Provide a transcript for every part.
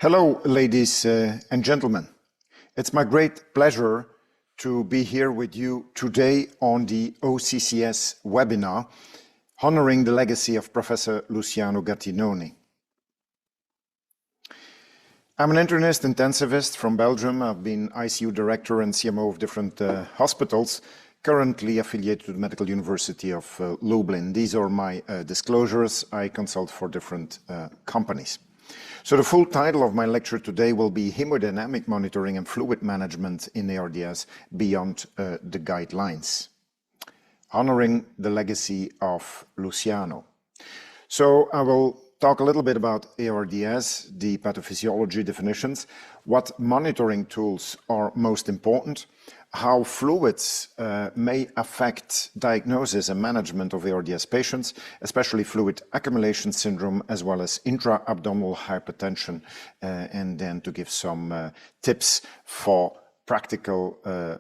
Hello, ladies and gentlemen. It's my great pleasure to be here with you today on the OCCS webinar, honoring the legacy of Professor Luciano Gattinoni. I'm an internist intensivist from Belgium. I've been ICU director and CMO of different hospitals, currently affiliated to the Medical University of Lublin. These are my disclosures. I consult for different companies. So the full title of my lecture today will be Hemodynamic Monitoring and Fluid Management in ARDS Beyond the Guidelines, honoring the legacy of Luciano. So I will talk a little bit about ARDS, the pathophysiology definitions, what monitoring tools are most important, how fluids may affect diagnosis and management of ARDS patients, especially fluid accumulation syndrome, as well as intra-abdominal hypertension, and then to give some tips for practical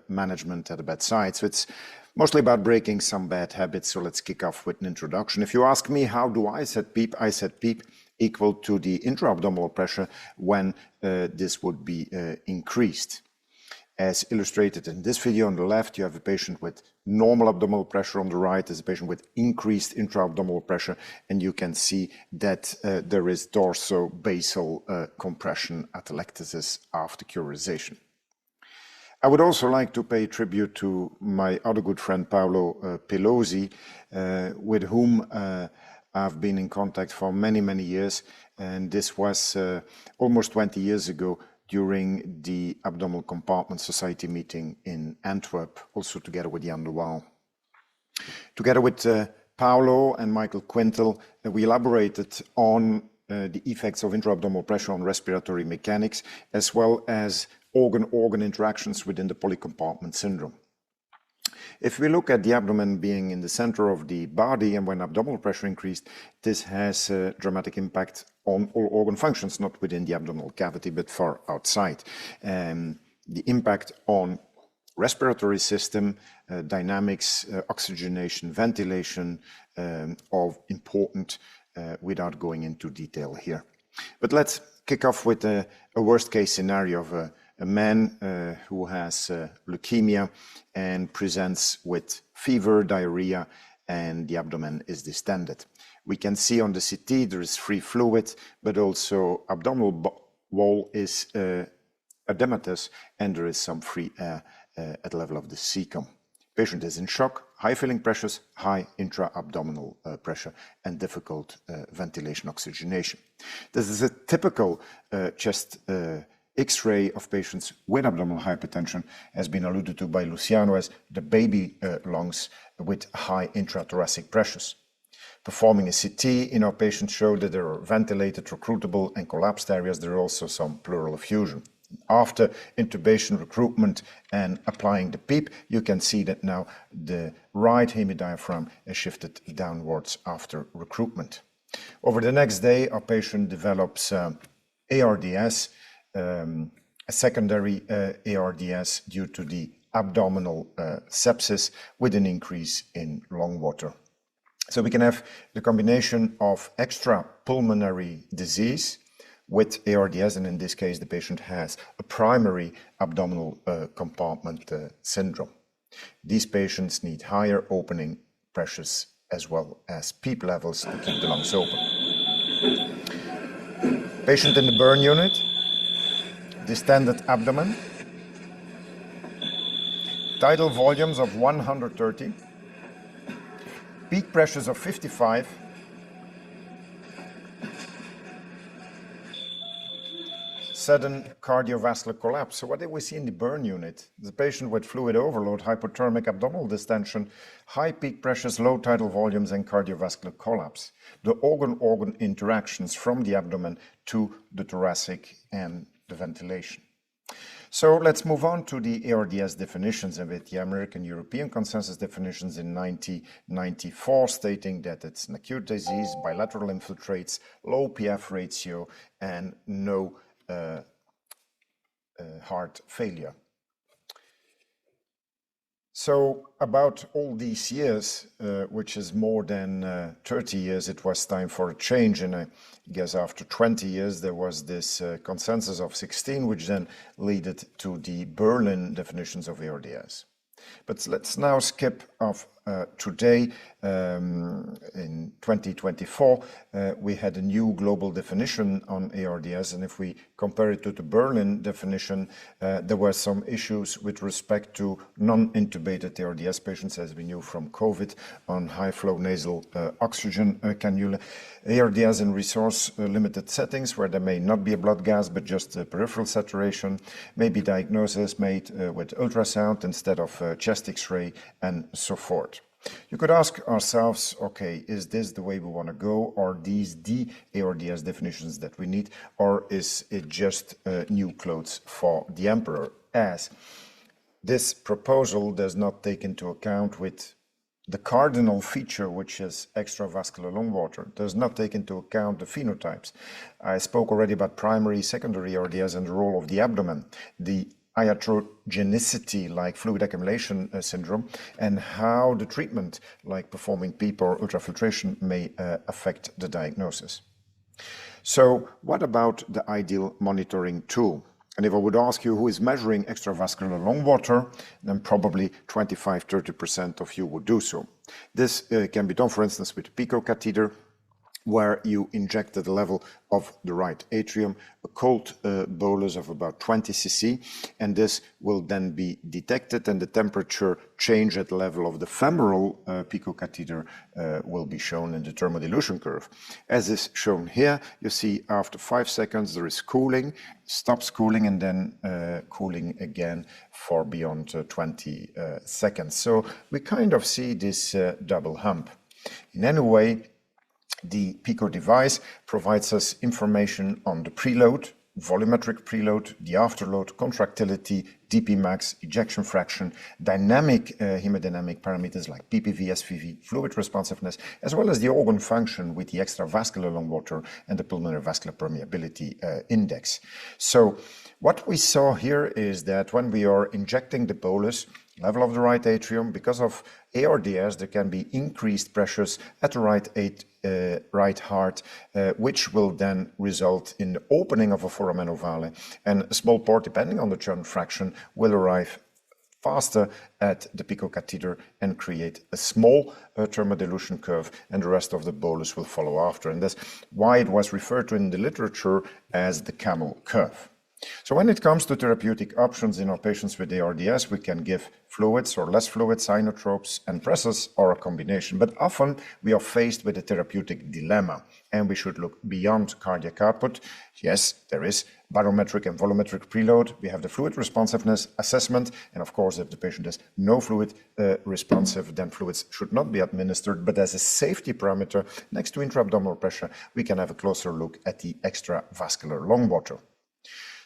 management at the bedside. So it's mostly about breaking some bad habits, so let's kick off with an introduction. If you ask me, how do I set PEEP? I set PEEP equal to the intra-abdominal pressure when this would be increased. As illustrated in this video on the left, you have a patient with normal abdominal pressure. On the right is a patient with increased intra-abdominal pressure, and you can see that there is dorsobasal compression atelectasis after curization. I would also like to pay tribute to my other good friend Paolo Pelosi, with whom I've been in contact for many, many years, and this was almost 20 years ago during the Abdominal Compartment Society meeting in Antwerp, also together with Jan de Waal. Together with Paolo and Michael Quintel, we elaborated on the effects of intra-abdominal pressure on respiratory mechanics, as well as organ-organ interactions within the polycompartment syndrome. If we look at the abdomen being in the center of the body, and when abdominal pressure increased, this has a dramatic impact on all organ functions, not within the abdominal cavity, but far outside. The impact on respiratory system, dynamics, oxygenation, ventilation, are important without going into detail here. But let's kick off with a worst-case scenario of a man who has leukemia and presents with fever, diarrhea, and the abdomen is distended. We can see on the CT there is free fluid, but also abdominal wall is edematous, and there is some free air at the level of the cecum. Patient is in shock, high filling pressures, high intra-abdominal pressure, and difficult ventilation oxygenation. This is a typical chest X-ray of patients with abdominal hypertension, has been alluded to by Luciano as the baby lungs with high intrathoracic pressures. Performing a CT in our patients showed that there are ventilated, recruitable, and collapsed areas. There are also some pleural effusion. After intubation, recruitment, and applying the PEEP, you can see that now the right hemidiaphragm is shifted downwards after recruitment. Over the next day, our patient develops ARDS, a secondary ARDS due to the abdominal sepsis with an increase in lung water. So we can have the combination of extrapulmonary disease with ARDS, and in this case the patient has a primary abdominal compartment syndrome. These patients need higher opening pressures as well as PEEP levels to keep the lungs open. Patient in the burn unit, distended abdomen, tidal volumes of 130, peak pressures of 55, sudden cardiovascular collapse. So what did we see in the burn unit? The patient with fluid overload, hypothermic abdominal distension, high peak pressures, low tidal volumes, and cardiovascular collapse. The organ-organ interactions from the abdomen to the thoracic and the ventilation. So let's move on to the ARDS definitions and with the American European consensus definitions in 1994, stating that it's an acute disease, bilateral infiltrates, low PF ratio, and no heart failure. So about all these years, which is more than 30 years, it was time for a change. And I guess after 20 years, there was this consensus of 16, which then led to the Berlin definitions of ARDS. But let's now skip off today. In 2024, we had a new global definition on ARDS, and if we compare it to the Berlin definition, there were some issues with respect to non-intubated ARDS patients, as we knew from COVID, on high-flow nasal oxygen cannula. ARDS in resource-limited settings where there may not be a blood gas, but just a peripheral saturation, may be diagnosis made with ultrasound instead of chest X-ray, and so forth. You could ask ourselves, okay, is this the way we want to go? Are these the ARDS definitions that we need? Or is it just new clothes for the emperor? As this proposal does not take into account with the cardinal feature, which is extravascular lung water, does not take into account the phenotypes. I spoke already about primary, secondary ARDS and the role of the abdomen, the iatrogenicity, like fluid accumulation syndrome, and how the treatment, like performing PEEP or ultrafiltration, may affect the diagnosis. So what about the ideal monitoring tool? And if I would ask you who is measuring extravascular lung water, then probably 25–30% of you would do so. This can be done, for instance, with a pico catheter, where you inject at the level of the right atrium a cold bolus of about 20 cc, and this will then be detected, and the temperature change at the level of the femoral pico catheter will be shown in the thermodilution curve. As is shown here, you see after 5 seconds there is cooling, stops cooling, and then cooling again for beyond 20 seconds. So we kind of see this double hump. In any way, the PICO device provides us information on the preload, volumetric preload, the afterload, contractility, dP max, ejection fraction, dynamic hemodynamic parameters like PPV, SVV, fluid responsiveness, as well as the organ function with the extravascular lung water and the pulmonary vascular permeability index. So what we saw here is that when we are injecting the bolus, level of the right atrium, because of ARDS, there can be increased pressures at the right heart, which will then result in the opening of a foramen ovale, and a small port, depending on the churn fraction, will arrive faster at the pico catheter and create a small thermodilution curve, and the rest of the bolus will follow after. And that's why it was referred to in the literature as the camel curve. So when it comes to therapeutic options in our patients with ARDS, we can give fluids or less fluids, inotropes, and pressors, or a combination. But often we are faced with a therapeutic dilemma, and we should look beyond cardiac output. Yes, there is barometric and volumetric preload. We have the fluid responsiveness assessment, and of course, if the patient is no fluid responsive, then fluids should not be administered. But as a safety parameter, next to intra-abdominal pressure, we can have a closer look at the extravascular lung water.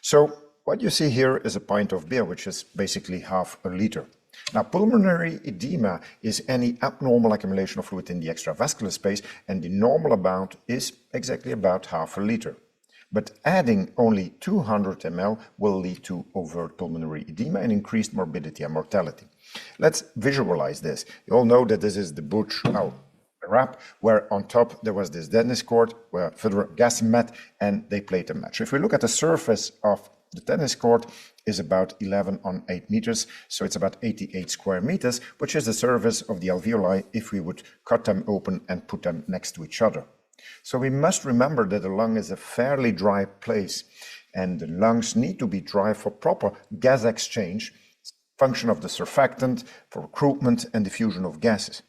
So what you see here is a pint of beer, which is basically half a liter. Now, pulmonary edema is any abnormal accumulation of fluid in the extravascular space, and the normal amount is exactly about half a liter. But adding only 200 ml will lead to overt pulmonary edema and increased morbidity and mortality. Let's visualize this. You all know that this is the Bush wrap, where on top there was this tennis court where Federer gas met, and they played a match. If we look at the surface of the tennis court, is about 11 on 8 meters, so it's about 88 square meters, which is the surface of the alveoli if we would cut them open and put them next to each other. So we must remember that the lung is a fairly dry place, and the lungs need to be dry for proper gas exchange, function of the surfactant, for recruitment and diffusion of gases.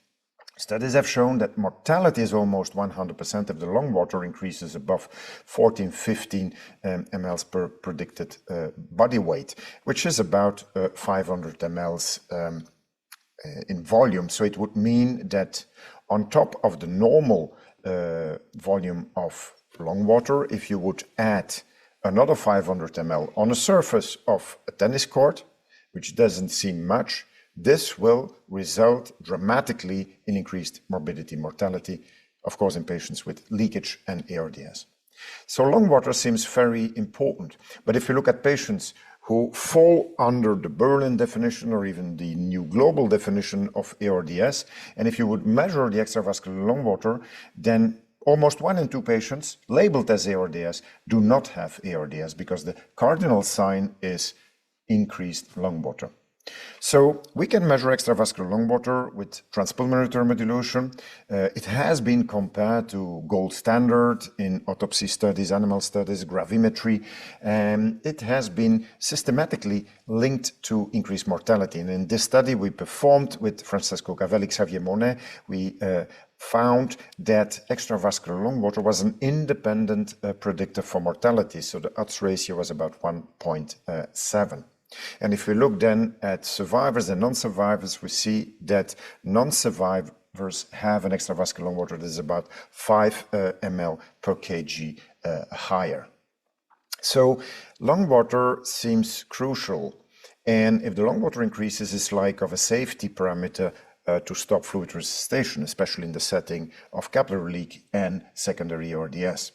Studies have shown that mortality is almost 100% if the lung water increases above 14–15 mL per predicted body weight, which is about 500 mL in volume. So it would mean that on top of the normal volume of lung water, if you would add another 500 mL on the surface of a tennis court, which doesn't seem much, this will result dramatically in increased morbidity, mortality, of course, in patients with leakage and ARDS. So lung water seems very important. But if you look at patients who fall under the Berlin definition or even the new global definition of ARDS. And if you would measure the extravascular lung water, then almost 1 in 2 patients labeled as ARDS do not have ARDS because the cardinal sign is increased lung water. So we can measure extravascular lung water with transpulmonary thermodilution. It has been compared to gold standard in autopsy studies, animal studies, gravimetry, and it has been systematically linked to increased mortality. And in this study we performed with Francesco Cavelli, Xavier Monet, we found that extravascular lung water was an independent predictor for mortality. So the odds ratio was about 1.7. And if we look then at survivors and non-survivors, we see that non-survivors have an extravascular lung water that is about 5 ml per kg higher. So lung water seems crucial. And if the lung water increases, it's like of a safety parameter to stop fluid resuscitation, especially in the setting of capillary leak and secondary ARDS.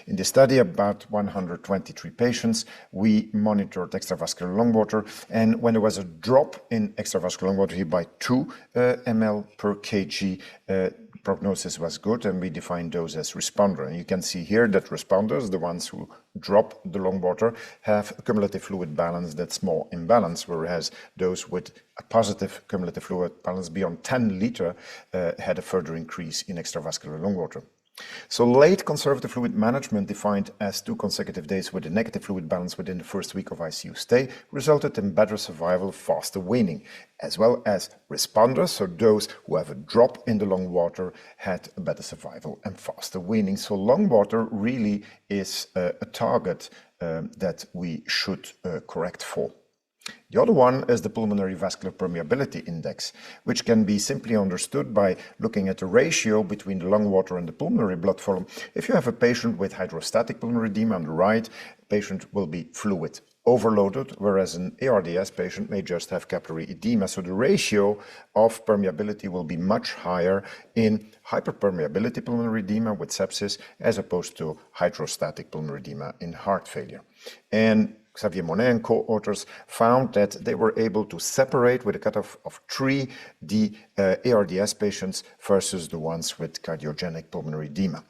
In the study, about 123 patients, we monitored extravascular lung water, and when there was a drop in extravascular lung water by 2 ml per kg, prognosis was good, and we defined those as responder. And you can see here that responders, the ones who drop the lung water, have a cumulative fluid balance that's more imbalanced, whereas those with a positive cumulative fluid balance beyond 10 liter had a further increase in extravascular lung water. So late conservative fluid management, defined as 2 consecutive days with a negative fluid balance within the first week of ICU stay, resulted in better survival, faster weaning, as well as responders, so those who have a drop in the lung water, had a better survival and faster weaning. So lung water really is a target that we should correct for. The other one is the pulmonary vascular permeability index, which can be simply understood by looking at the ratio between the lung water and the pulmonary blood volume. If you have a patient with hydrostatic pulmonary edema on the right, the patient will be fluid overloaded, whereas an ARDS patient may just have capillary edema. So the ratio of permeability will be much higher in hyperpermeability pulmonary edema with sepsis as opposed to hydrostatic pulmonary edema in heart failure. And Xavier Monet and co-authors found that they were able to separate with a cutoff of 3 the ARDS patients versus the ones with cardiogenic pulmonary edema.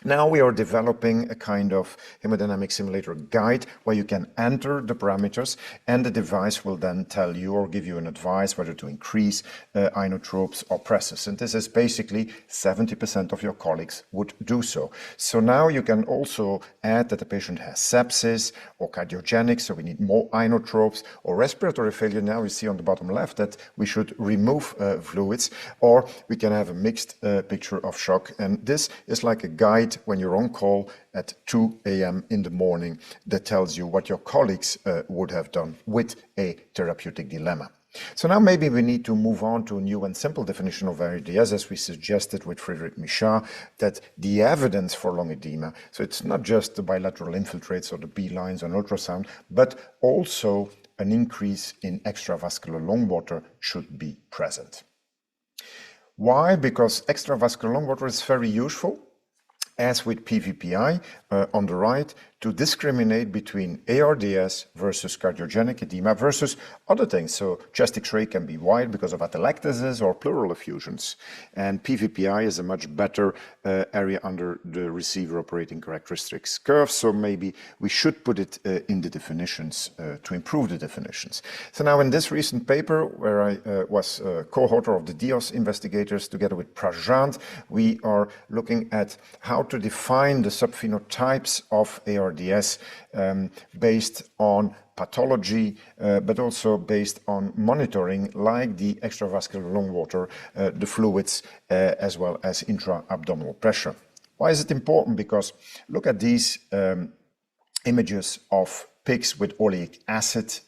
Now we are developing a kind of hemodynamic simulator guide where you can enter the parameters and the device will then tell you or give you an advice whether to increase inotropes or presses. And this is basically 70% of your colleagues would do so. So now you can also add that the patient has sepsis or cardiogenic, so we need more inotropes, or respiratory failure. Now you see on the bottom left that we should remove fluids, or we can have a mixed picture of shock. And this is like a guide when you're on call at 2 a.m. in the morning that tells you what your colleagues would have done with a therapeutic dilemma. So now maybe we need to move on to a new and simple definition of ARDS, as we suggested with Frédéric Michard, that the evidence for lung edema, so it's not just the bilateral infiltrates or the B lines on ultrasound, but also an increase in extravascular lung water should be present. Why? Because extravascular lung water is very useful, as with PVPI on the right, to discriminate between ARDS versus cardiogenic edema versus other things. So chest X-ray can be wide because of atelectasis or pleural effusions. And PVPI is a much better area under the receiver operating characteristics curve. So maybe we should put it in the definitions to improve the definitions. So now in this recent paper, where I was co-author of the DIOS investigators together with Prajant, we are looking at how to define the subphenotypes of ARDS based on pathology, but also based on monitoring, like the extravascular lung water, the fluids, as well as intra-abdominal pressure. Why is it important? Because look at these images of pigs with oleic acid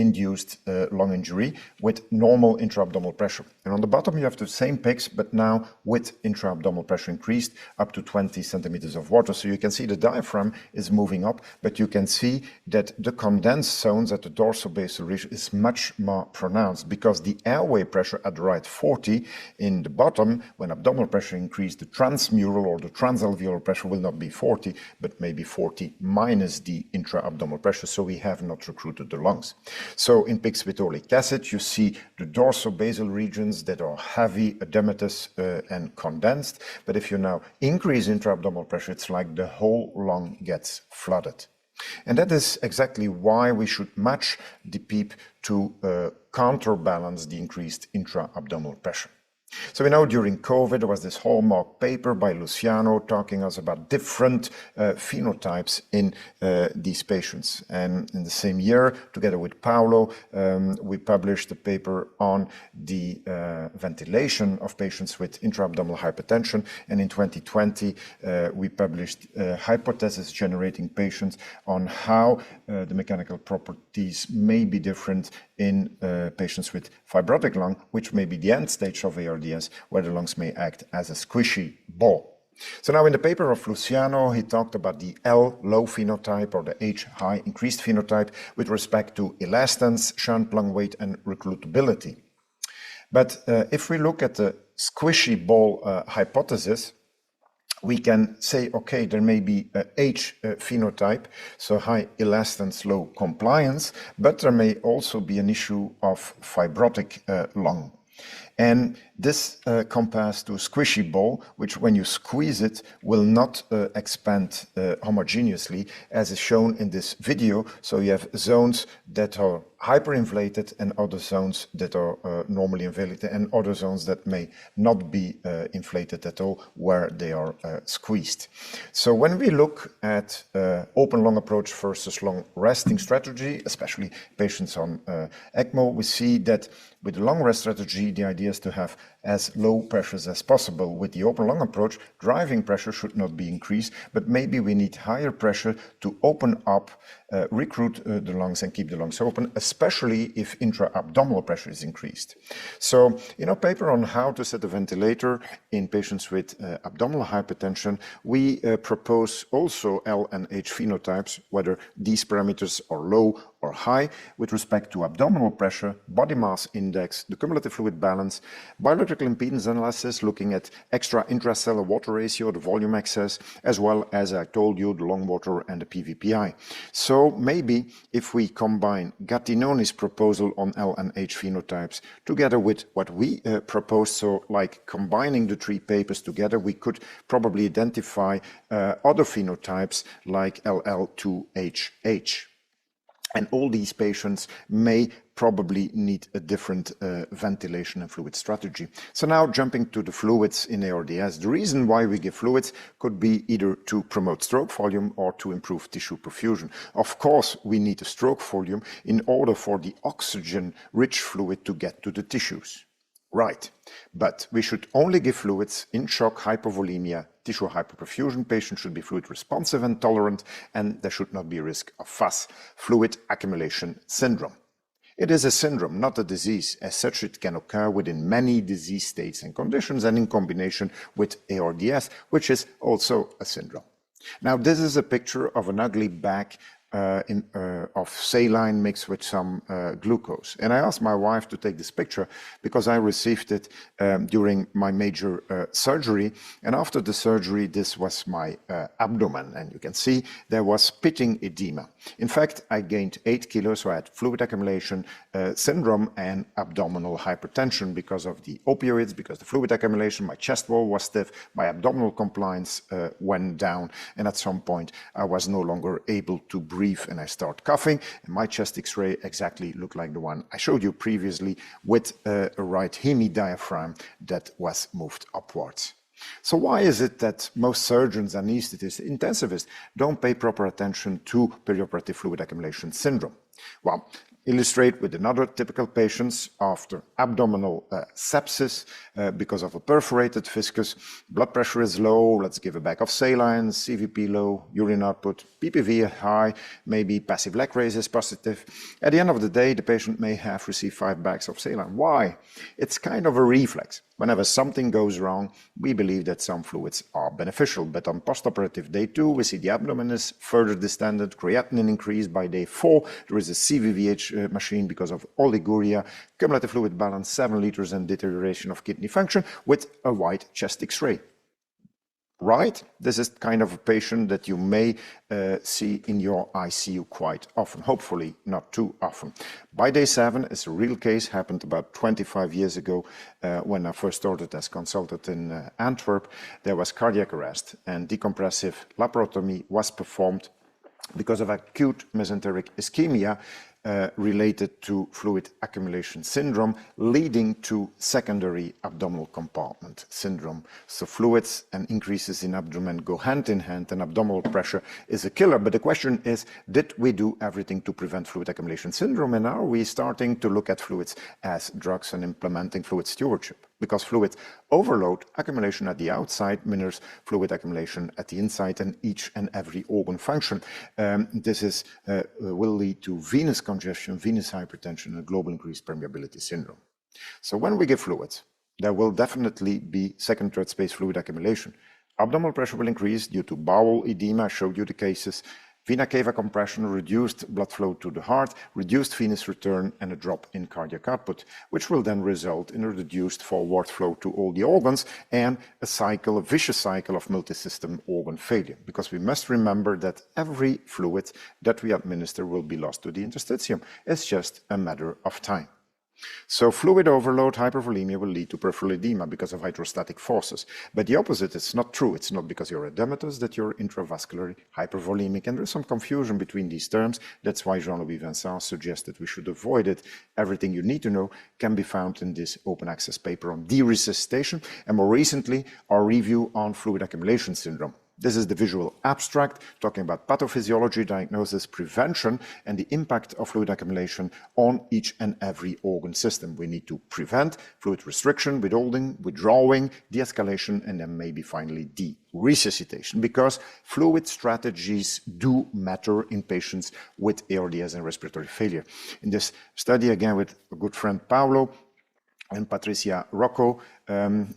induced lung injury with normal intra-abdominal pressure. And on the bottom you have the same pics, but now with intra-abdominal pressure increased up to 20 centimeters of water. So you can see the diaphragm is moving up, but you can see that the condensed zones at the dorsal-basal region is much more pronounced because the airway pressure at the right 40 in the bottom, when abdominal pressure increased, the transmural or the transalveolar pressure will not be 40, but maybe 40 minus the intra-abdominal pressure, so we have not recruited the lungs. So in pigs with oleic acid, you see the dorsal-basal regions that are heavy, edematous and condensed, but if you now increase intra-abdominal pressure, it's like the whole lung gets flooded. And that is exactly why we should match the PEEP to counterbalance the increased intra-abdominal pressure. So we know during COVID there was this hallmark paper by Luciano talking us about different phenotypes in these patients. And in the same year, together with Paolo, we published a paper on the ventilation of patients with intra-abdominal hypertension. And in 2020, we published hypothesis generating patients on how the mechanical properties may be different in patients with fibrotic lung, which may be the end stage of ARDS, where the lungs may act as a squishy ball. So now in the paper of Luciano, he talked about the L low phenotype or the H high increased phenotype with respect to elastance, shunt lung weight, and reclutability. But if we look at the squishy ball hypothesis, we can say, okay, there may be a H phenotype, so high elastance, low compliance, but there may also be an issue of fibrotic lung. And this compares to a squishy ball, which when you squeeze it will not expand homogeneously, as is shown in this video. So you have zones that are hyperinflated and other zones that are normally inflated, and other zones that may not be inflated at all where they are squeezed. So when we look at open lung approach versus lung resting strategy, especially patients on ECMO, we see that with the lung rest strategy, the idea is to have as low pressures as possible. With the open lung approach, driving pressure should not be increased, but maybe we need higher pressure to open up, recruit the lungs and keep the lungs open, especially if intra-abdominal pressure is increased. So in our paper on how to set a ventilator in patients with abdominal hypertension, we propose also L and H phenotypes, whether these parameters are low or high with respect to abdominal pressure, body mass index, the cumulative fluid balance, biological impedance analysis looking at extra intracellular water ratio, the volume excess, as well as I told you, the lung water and the PVPI. So maybe if we combine Gattinoni's proposal on L and H phenotypes together with what we propose, so like combining the three papers together, we could probably identify other phenotypes like LL2HH. And all these patients may probably need a different ventilation and fluid strategy. So now jumping to the fluids in ARDS, the reason why we give fluids could be either to promote stroke volume or to improve tissue perfusion. Of course, we need a stroke volume in order for the oxygen-rich fluid to get to the tissues. Right, but we should only give fluids in shock, hypovolemia, tissue hyperperfusion. Patients should be fluid responsive and tolerant, and there should not be a risk of FAS, fluid accumulation syndrome. It is a syndrome, not a disease. As such, it can occur within many disease states and conditions and in combination with ARDS, which is also a syndrome. Now, this is a picture of an ugly bag of saline mixed with some glucose. And I asked my wife to take this picture because I received it during my major surgery. And after the surgery, this was my abdomen. And you can see there was pitting edema. In fact, I gained 8 kilos, so I had fluid accumulation syndrome and abdominal hypertension because of the opioids, because the fluid accumulation, my chest wall was stiff, my abdominal compliance went down, and at some point I was no longer able to breathe and I start coughing, and my chest x-ray exactly looked like the one I showed you previously with a right hemidiaphragm that was moved upwards. So why is it that most surgeons, anesthetists, intensivists don't pay proper attention to perioperative fluid accumulation syndrome? Well, illustrate with another typical patient after abdominal sepsis because of a perforated viscus. Blood pressure is low. Let's give a bag of saline, CVP low, urine output, PPV high, maybe passive leg raise is positive. At the end of the day, the patient may have received 5 bags of saline. Why? It's kind of a reflex. Whenever something goes wrong, we believe that some fluids are beneficial. But on postoperative day 2, we see the abdomen is further distended, creatinine increased by day 4. There is a CVVH machine because of oliguria, cumulative fluid balance, 7 liters, and deterioration of kidney function with a wide chest X-ray. Right? This is kind of a patient that you may see in your ICU quite often, hopefully not too often. By day 7, it's a real case, happened about 25 years ago when I first started as consultant in Antwerp. There was cardiac arrest and decompressive laparotomy was performed because of acute mesenteric ischemia related to fluid accumulation syndrome, leading to secondary abdominal compartment syndrome. So fluids and increases in abdomen go hand in hand, and abdominal pressure is a killer. But the question is, did we do everything to prevent fluid accumulation syndrome? And are we starting to look at fluids as drugs and implementing fluid stewardship? Because fluid overload, accumulation at the outside, mirrors fluid accumulation at the inside and each and every organ function. This will lead to venous congestion, venous hypertension, and global increased permeability syndrome. So when we give fluids, there will definitely be second, third space fluid accumulation. Abdominal pressure will increase due to bowel edema. I showed you the cases. Vena cava compression, reduced blood flow to the heart, reduced venous return, and a drop in cardiac output, which will then result in a reduced forward flow to all the organs and a vicious cycle of multisystem organ failure. Because we must remember that every fluid that we administer will be lost to the interstitium. It's just a matter of time. So fluid overload, hypervolemia will lead to peripheral edema because of hydrostatic forces. But the opposite is not true. It's not because you're edematous that you're intravascularly hypervolemic. And there's some confusion between these terms. That's why Jean-Louis Vincent suggested we should avoid it. Everything you need to know can be found in this open access paper on deresuscitation, and more recently, our review on fluid accumulation syndrome. This is the visual abstract talking about pathophysiology, diagnosis, prevention, and the impact of fluid accumulation on each and every organ system. We need to prevent fluid restriction, withholding, withdrawing, de-escalation, and then maybe finally de-resuscitation, because fluid strategies do matter in patients with ARDS and respiratory failure. In this study, again with a good friend Paolo and Patricia Rocco,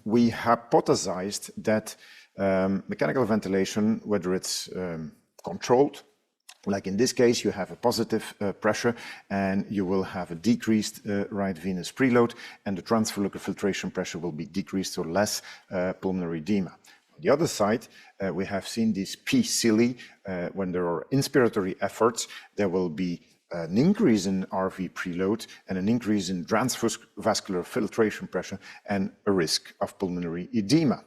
we hypothesized that mechanical ventilation, whether it's controlled, like in this case, you have a positive pressure and you will have a decreased right venous preload, and the transvolucular filtration pressure will be decreased, so less pulmonary edema. On the other side, we have seen this P-cili, when there are inspiratory efforts, there will be an increase in RV preload and an increase in transvascular filtration pressure and a risk of pulmonary edema.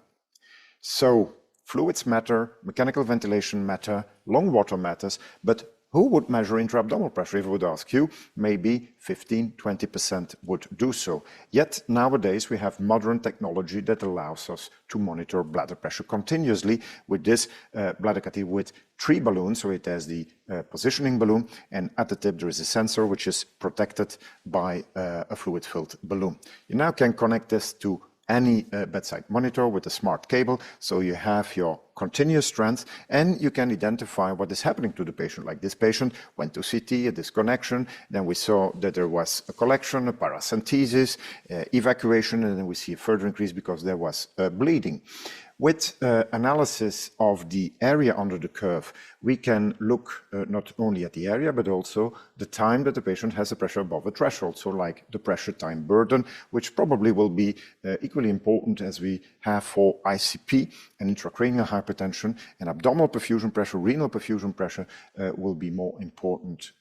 So fluids matter, mechanical ventilation matter, lung water matters, but who would measure intra-abdominal pressure? If I would ask you, maybe 15–20% would do so. Yet nowadays we have modern technology that allows us to monitor bladder pressure continuously with this bladder catheter with 3 balloons. So it has the positioning balloon, and at the tip there is a sensor which is protected by a fluid-filled balloon. You now can connect this to any bedside monitor with a smart cable, so you have your continuous strength and you can identify what is happening to the patient. Like this patient went to CT, a disconnection, then we saw that there was a collection, a paracentesis, evacuation, and then we see a further increase because there was bleeding. With analysis of the area under the curve, we can look not only at the area, but also the time that the patient has a pressure above a threshold, so like the pressure time burden, which probably will be equally important as we have for ICP and intracranial hypertension, and abdominal perfusion pressure, renal perfusion pressure will be more important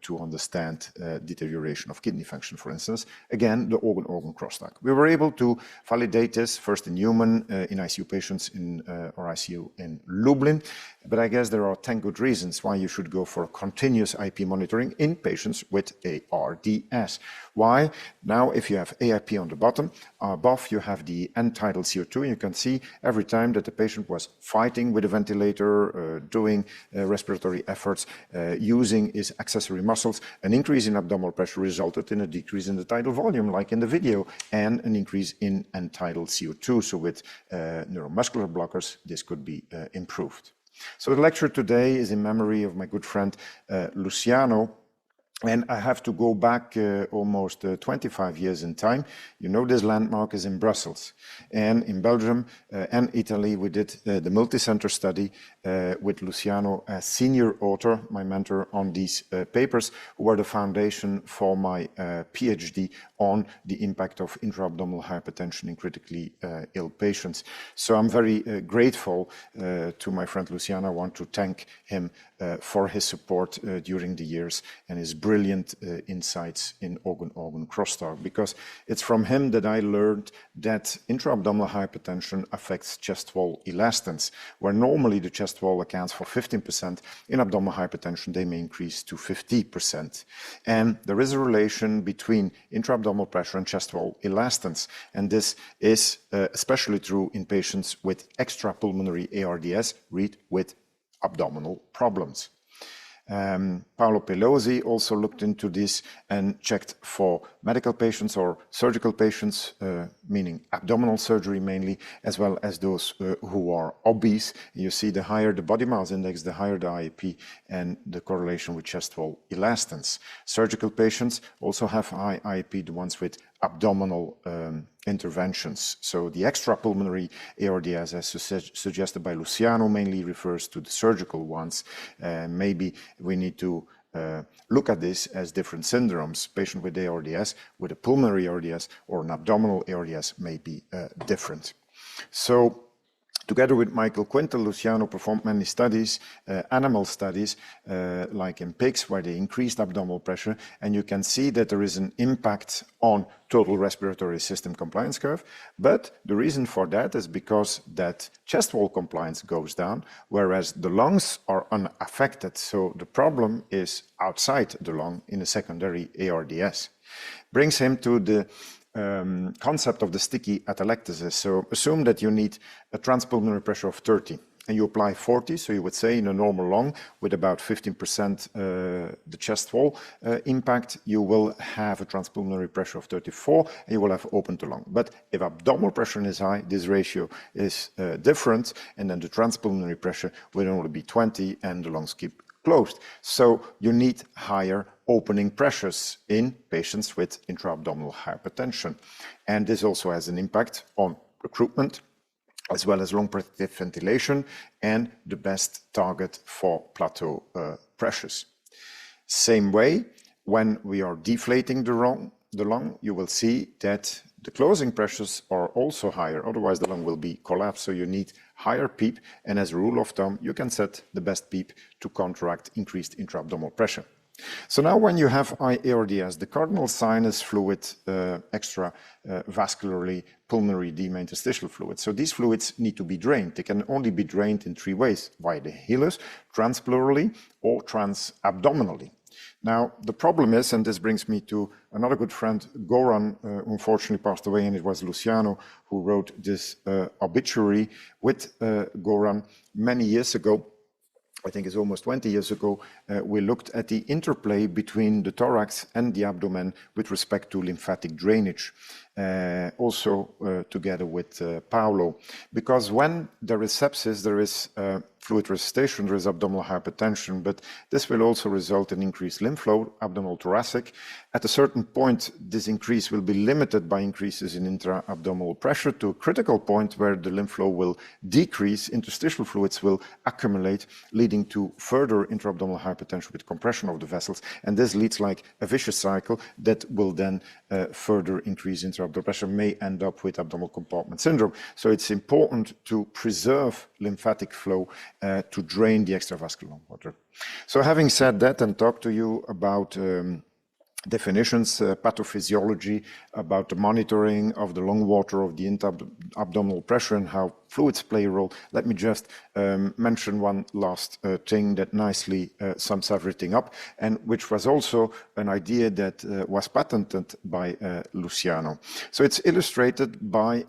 to understand deterioration of kidney function, for instance. Again, the organ-organ crosstalk. We were able to validate this first in human, in ICU patients, patients in our ICU in Lublin. But I guess there are 10 good reasons why you should go for continuous IP monitoring in patients with ARDS. Why? Now, if you have AIP on the bottom, above you have the end-tidal CO2, and you can see every time that the patient was fighting with a ventilator, doing respiratory efforts, using his accessory muscles, an increase in abdominal pressure resulted in a decrease in the tidal volume, like in the video, and an increase in end-tidal CO2. So with neuromuscular blockers, this could be improved. So the lecture today is in memory of my good friend Luciano. And I have to go back almost 25 years in time. You know, this landmark is in Brussels. And in Belgium and Italy, we did the multi-center study with Luciano as senior author, my mentor on these papers, who were the foundation for my PhD on the impact of intra-abdominal hypertension in critically ill patients. So I'm very grateful to my friend Luciano. I want to thank him for his support during the years and his brilliant insights in organ-organ crosstalk, because it's from him that I learned that intra-abdominal hypertension affects chest wall elastance, where normally the chest wall accounts for 15%. In abdominal hypertension, they may increase to 50%. And there is a relation between intra-abdominal pressure and chest wall elastance. And this is especially true in patients with extrapulmonary ARDS, read with abdominal problems. Paolo Pelosi also looked into this and checked for medical patients or surgical patients, meaning abdominal surgery mainly, as well as those who are obese. You see, the higher the body mass index, the higher the IAP and the correlation with chest wall elastance. Surgical patients also have high IAP, the ones with abdominal interventions. So the extrapulmonary ARDS, as suggested by Luciano, mainly refers to the surgical ones. Maybe we need to look at this as different syndromes. Patient with ARDS, with a pulmonary ARDS or an abdominal ARDS may be different. So together with Michael Quintal, Luciano performed many studies, animal studies, like in pigs, where they increased abdominal pressure, and you can see that there is an impact on total respiratory system compliance curve. But the reason for that is because that chest wall compliance goes down, whereas the lungs are unaffected. So the problem is outside the lung in a secondary ARDS. Brings him to the concept of the sticky atelectasis. So assume that you need a transpulmonary pressure of 30 and you apply 40. So you would say in a normal lung with about 15% the chest wall impact, you will have a transpulmonary pressure of 34 and you will have opened the lung. But if abdominal pressure is high, this ratio is different, and then the transpulmonary pressure will only be 20 and the lungs keep closed. So you need higher opening pressures in patients with intra-abdominal hypertension. And this also has an impact on recruitment, as well as lung protective ventilation and the best target for plateau pressures. Same way, when we are deflating the lung, you will see that the closing pressures are also higher, otherwise the lung will be collapsed. So you need higher PEEP, and as a rule of thumb, you can set the best PEEP to counteract increased intra-abdominal pressure. So now when you have ARDS, the cardinal sign is fluid, extravascularly pulmonary edema interstitial fluid. So these fluids need to be drained. They can only be drained in three ways: via the hilus, transpleurally, or transabdominally. Now, the problem is, and this brings me to another good friend, Goran, unfortunately passed away, and it was Luciano who wrote this obituary with Goran many years ago. I think it's almost 20 years ago, we looked at the interplay between the thorax and the abdomen with respect to lymphatic drainage, also together with Paolo. Because when there is sepsis, there is fluid resuscitation, there is abdominal hypertension, but this will also result in increased lymph flow, abdominal thoracic. At a certain point, this increase will be limited by increases in intra-abdominal pressure to a critical point where the lymph flow will decrease, interstitial fluids will accumulate, leading to further intra-abdominal hypertension with compression of the vessels. And this leads like a vicious cycle that will then further increase intra-abdominal pressure, may end up with abdominal compartment syndrome. So it's important to preserve lymphatic flow to drain the extravascular lung water. So having said that and talked to you about definitions, pathophysiology, about the monitoring of the lung water, of the abdominal pressure, and how fluids play a role. Let me just mention one last thing that nicely sums everything up, and which was also an idea that was patented by Luciano. So it's illustrated by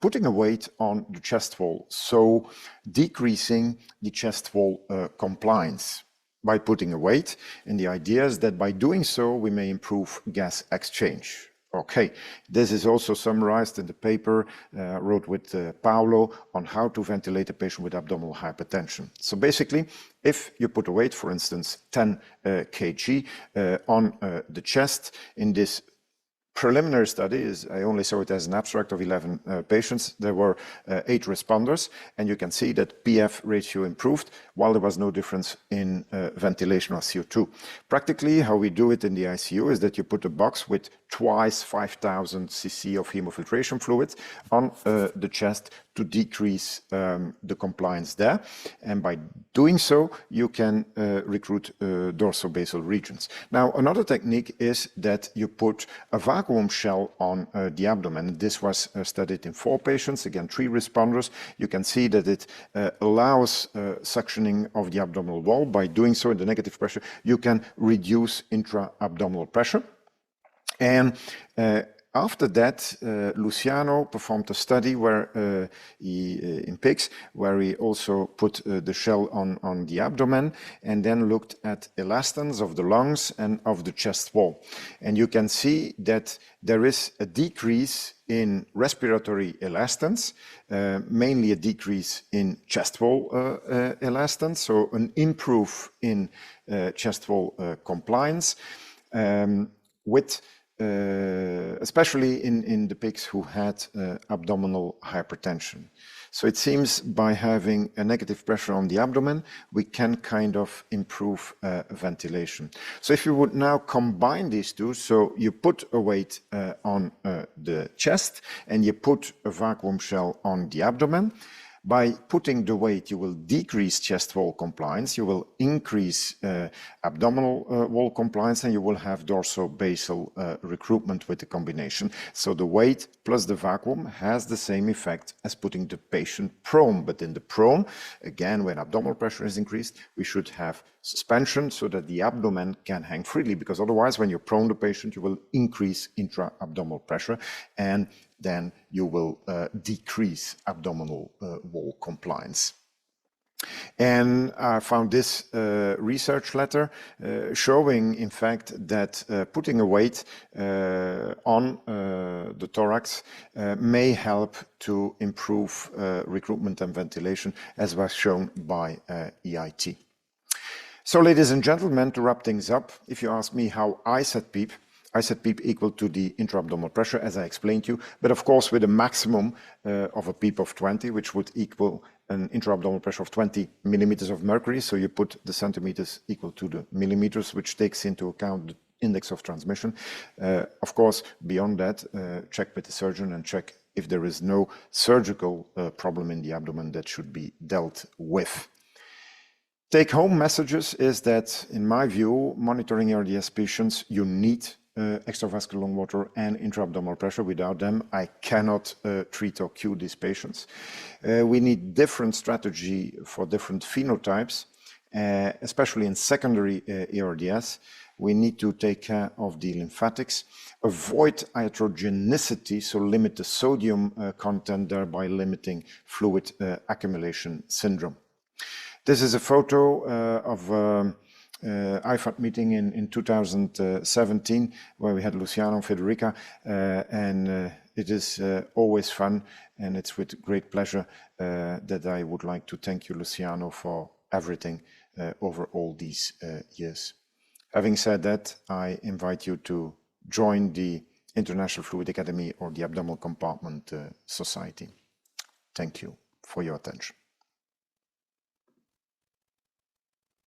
putting a weight on the chest wall, so decreasing the chest wall compliance by putting a weight, and the idea is that by doing so, we may improve gas exchange. Okay, this is also summarized in the paper wrote with Paolo on how to ventilate a patient with abdominal hypertension. So basically, if you put a weight, for instance, 10 kg on the chest in this preliminary study, I only saw it as an abstract of 11 patients. There were 8 responders, and you can see that PF ratio improved while there was no difference in ventilation or CO2. Practically, how we do it in the ICU is that you put a box with twice 5,000 cc of hemofiltration fluid on the chest to decrease the compliance there. And by doing so, you can recruit dorsobasal regions. Now, another technique is that you put a vacuum shell on the abdomen. This was studied in 4 patients, again, 3 responders. You can see that it allows suctioning of the abdominal wall. By doing so in the negative pressure, you can reduce intra-abdominal pressure. And after that, Luciano performed a study where in pigs, where he also put the shell on the abdomen and then looked at elastance of the lungs and of the chest wall. And you can see that there is a decrease in respiratory elastance, mainly a decrease in chest wall elastance, so an improve in chest wall compliance with especially in the pigs who had abdominal hypertension. So it seems by having a negative pressure on the abdomen, we can kind of improve ventilation. So if you would now combine these two, so you put a weight on the chest and you put a vacuum shell on the abdomen. By putting the weight, you will decrease chest wall compliance, you will increase abdominal wall compliance, and you will have dorsobasal recruitment with the combination. So the weight plus the vacuum has the same effect as putting the patient prone. But in the prone, again, when abdominal pressure is increased, we should have suspension so that the abdomen can hang freely, because otherwise, when you prone the patient, you will increase intra-abdominal pressure, and then you will decrease abdominal wall compliance. And I found this research letter showing, in fact, that putting a weight on the thorax may help to improve recruitment and ventilation, as was shown by EIT. So, ladies and gentlemen, to wrap things up, if you ask me how I set PEEP equal to the intra-abdominal pressure, as I explained to you, but of course with a maximum of a PEEP of 20, which would equal an intra-abdominal pressure of 20 millimeters of mercury. So you put the centimeters equal to the millimeters, which takes into account the index of transmission. Of course, beyond that, check with the surgeon and check if there is no surgical problem in the abdomen that should be dealt with. Take-home messages is that, in my view, monitoring ARDS patients, you need extravascular lung water and intra-abdominal pressure. Without them, I cannot treat or cure these patients. We need different strategy for different phenotypes, especially in secondary ARDS. We need to take care of the lymphatics, avoid iatrogenicity, so limit the sodium content, thereby limiting fluid accumulation syndrome. This is a photo of IFAD meeting in 2017, where we had Luciano and Federica, and it is always fun, and it's with great pleasure that I would like to thank you, Luciano, for everything over all these years. Having said that, I invite you to join the International Fluid Academy or the Abdominal Compartment Society. Thank you for your attention.